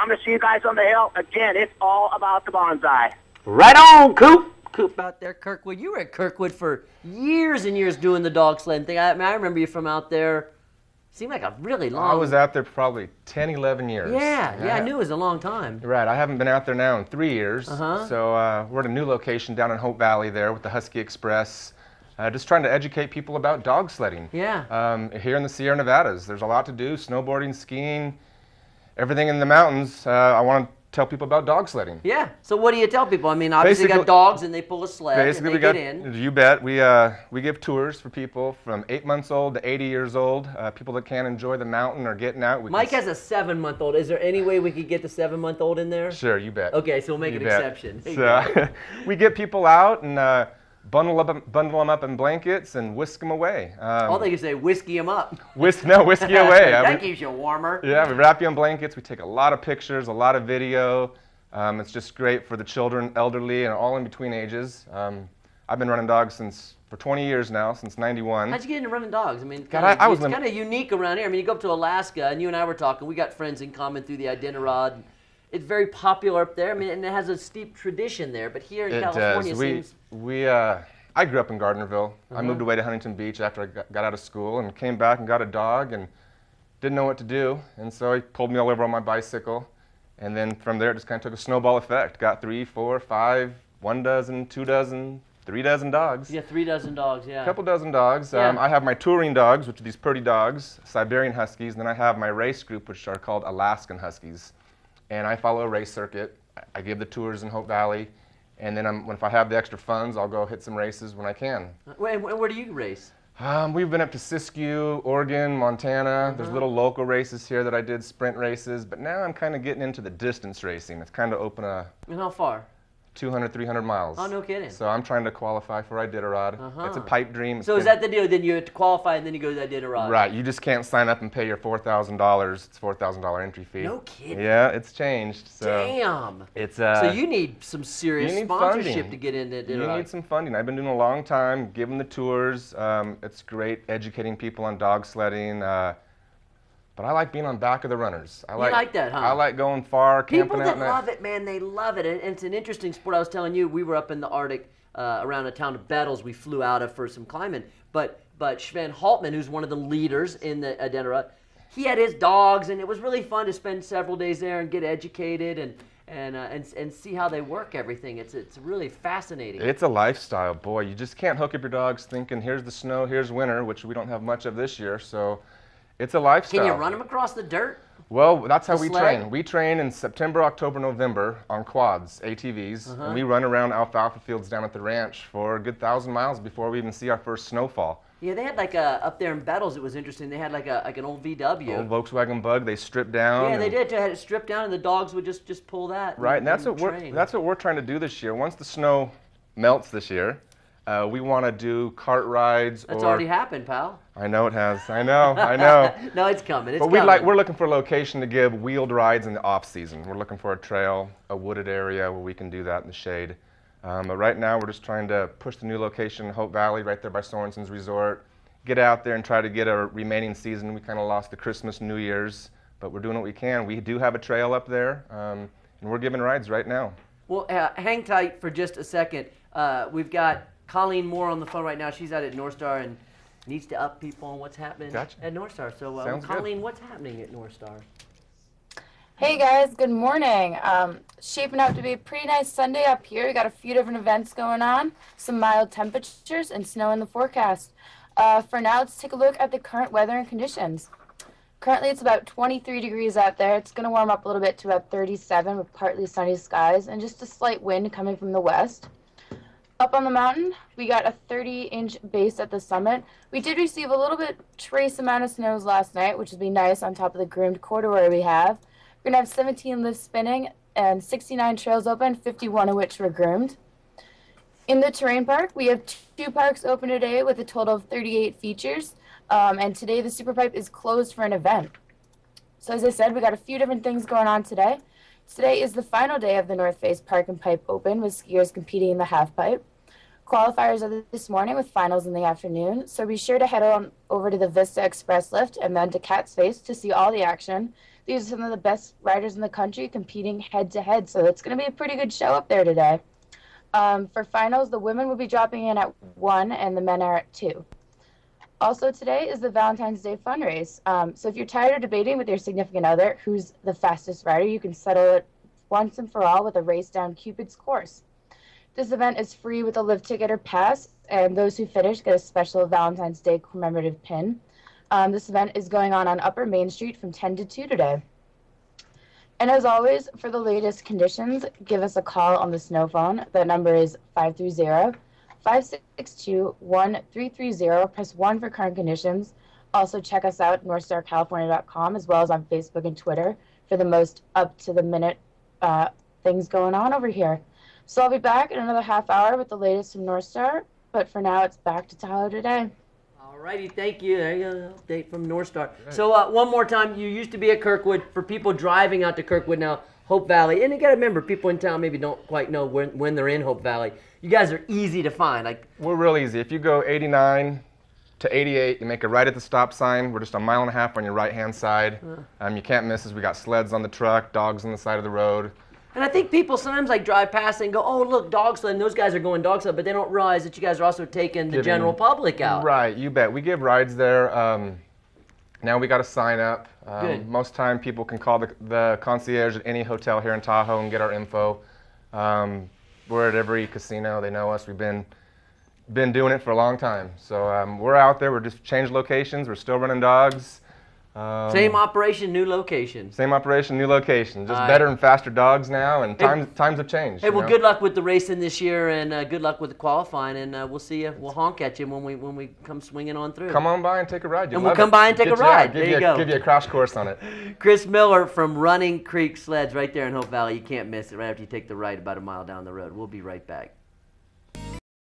I'm going to see you guys on the hill. Again, it's all about the bonsai. Right on, Coop. Coop out there, Kirkwood. You were at Kirkwood for years and years doing the dog sledding thing. I remember you from out there. Seemed like a really long... I was out there probably 10, 11 years. Yeah, I knew it was a long time. Right, I haven't been out there now in 3 years. Uh-huh. So we're at a new location down in Hope Valley there with the Husky Express. Just trying to educate people about dog sledding. Yeah. Here in the Sierra Nevadas, there's a lot to do, snowboarding, skiing, everything in the mountains. I want to tell people about dog sledding. Yeah. So what do you tell people? I mean, obviously you got dogs and they pull a sled and they get in. You bet. We give tours for people from 8 months old to 80 years old. People that can't enjoy the mountain or getting out. Mike has a 7-month-old. Is there any way we could get the 7-month-old in there? Sure, you bet. Okay, so we'll make an exception. So we get people out and bundle them up in blankets and whisk them away. All they can say, whiskey them up. Whiskey away. That keeps you warmer. Yeah, we wrap you in blankets. We take a lot of pictures, a lot of video. It's just great for the children, elderly, and all in between ages. I've been running dogs for 20 years now, since '91. How'd you get into running dogs? I mean, it's kind of unique around here. I mean, you go up to Alaska, and you and I were talking. We got friends in common through the Iditarod. It's very popular up there. I mean, and it has a steep tradition there. But here in California, it seems... I grew up in Gardnerville. I moved away to Huntington Beach after I got out of school and came back and got a dog and didn't know what to do. And so he pulled me all over on my bicycle. And then from there, it just kind of took a snowball effect. Got 3, 4, 5, 1 dozen, 2 dozen, 3 dozen dogs. Yeah, 3 dozen dogs, yeah. A couple dozen dogs. Yeah. I have my touring dogs, which are these pretty dogs, Siberian Huskies. And then I have my race group, which are called Alaskan Huskies. And I follow a race circuit. I give the tours in Hope Valley. And then if I have the extra funds, I'll go hit some races when I can. Where do you race? We've been up to Siskiyou, Oregon, Montana. There's little local races here that I did, sprint races. But now I'm kind of getting into the distance racing. It's kind of open a... And how far? 200, 300 miles. Oh, no kidding. So I'm trying to qualify for Iditarod. It's a pipe dream. So is that the deal? Then you have to qualify and then you go to Iditarod? Right. You just can't sign up and pay your $4,000. It's $4,000 entry fee. No kidding. Yeah, it's changed. So damn. It's so you need some serious sponsorship funding to get into Iditarod. You need some funding. I've been doing a long time, giving the tours. It's great educating people on dog sledding. But I like being on back of the runners. You like that, huh? I like going far, camping People out. that love it, man, they love it. And it's an interesting sport. I was telling you, we were up in the Arctic around a town of Bettles we flew out of for some climbing. But Sven Haltman, who's one of the leaders in the Iditarod, he had his dogs, and it was really fun to spend several days there and get educated and see how they work everything. It's really fascinating. It's a lifestyle, boy. You just can't hook up your dogs thinking, here's the snow, here's winter, which we don't have much of this year. So it's a lifestyle. Can you run them across the dirt? Well, that's how we sled? train. We train in September, October, November on quads, ATVs, and we run around alfalfa fields down at the ranch for a good 1,000 miles before we even see our first snowfall. Yeah, they had like up there in Bettles, it was interesting. They had like an old VW. Old Volkswagen Bug, they stripped down. Yeah, they did. They had it stripped down, and the dogs would just pull that. Right, and that's what we're trying to do this year. Once the snow melts this year, we want to do cart rides. That's already happened, pal. I know it has. I know. No, it's coming. But we're looking for a location to give wheeled rides in the off season. We're looking for a trail, a wooded area where we can do that in the shade. But right now, we're just trying to push the new location in Hope Valley, right there by Sorensen's Resort. Get out there and try to get a remaining season. We kind of lost the Christmas, New Year's, but we're doing what we can. We do have a trail up there, and we're giving rides right now. Well, hang tight for just a second. We've got Colleen Moore on the phone right now. She's out at North Star and needs to up people on what's happening at North Star. So, Colleen, what's happening at North Star? Hey guys, good morning. Shaping up to be a pretty nice Sunday up here. We got a few different events going on, some mild temperatures and snow in the forecast. For now, let's take a look at the current weather and conditions. Currently, it's about 23 degrees out there. It's going to warm up a little bit to about 37 with partly sunny skies and just a slight wind coming from the west. Up on the mountain, we got a 30-inch base at the summit. We did receive a little bit trace amount of snows last night, which would be nice on top of the groomed corduroy we have. We're going to have 17 lifts spinning and 69 trails open, 51 of which were groomed. In the terrain park, we have 2 parks open today with a total of 38 features. And today the Super Pipe is closed for an event. So as I said, we got a few different things going on today. Today is the final day of the North Face Park and Pipe Open with skiers competing in the half pipe. Qualifiers are this morning with finals in the afternoon. So be sure to head on over to the Vista Express Lift and then to Cat's Face to see all the action. These are some of the best riders in the country competing head-to-head, so it's going to be a pretty good show up there today. For finals, the women will be dropping in at 1 and the men are at 2. Also today is the Valentine's Day fun race. So if you're tired of debating with your significant other who's the fastest rider, you can settle it once and for all with a race down Cupid's course. This event is free with a lift ticket or pass, and those who finish get a special Valentine's Day commemorative pin. This event is going on Upper Main Street from 10 to 2 today. And as always, for the latest conditions, give us a call on the snow phone. The number is 530-562-1330. Press 1 for current conditions. Also check us out at NorthstarCalifornia.com as well as on Facebook and Twitter for the most up-to-the-minute things going on over here. So I'll be back in another half hour with the latest from Northstar. But for now, it's back to Tahoe today. Alrighty, thank you. There you go, update from Northstar. So one more time, you used to be at Kirkwood. For people driving out to Kirkwood now, Hope Valley, and you got to remember, people in town maybe don't quite know when they're in Hope Valley. You guys are easy to find. We're real easy. If you go 89 to 88, you make a right at the stop sign. We're just a mile and a half on your right-hand side. You can't miss us. We got sleds on the truck, dogs on the side of the road. And I think people sometimes drive past and go, oh, look, dog sled, and those guys are going dog sled, but they don't realize that you guys are also taking the general public out. Right, you bet. We give rides there. Now we got a sign up. Good. Most time people can call the concierge at any hotel here in Tahoe and get our info. We're at every casino. They know us. We've been doing it for a long time. So we're out there. We're just changed locations. We're still running dogs. Same operation, new location. Same operation, new location. Just better and faster dogs now, and times have changed. Hey, well, good luck with the racing this year, and good luck with the qualifying, and we'll see you. We'll honk at you when we come swinging on through. Come on by and take a ride. And we'll come by and take a ride. There you go. Give you a crash course on it. Chris Miller from Running Creek Sleds right there in Hope Valley. You can't miss it right after you take the right about a mile down the road. We'll be right back.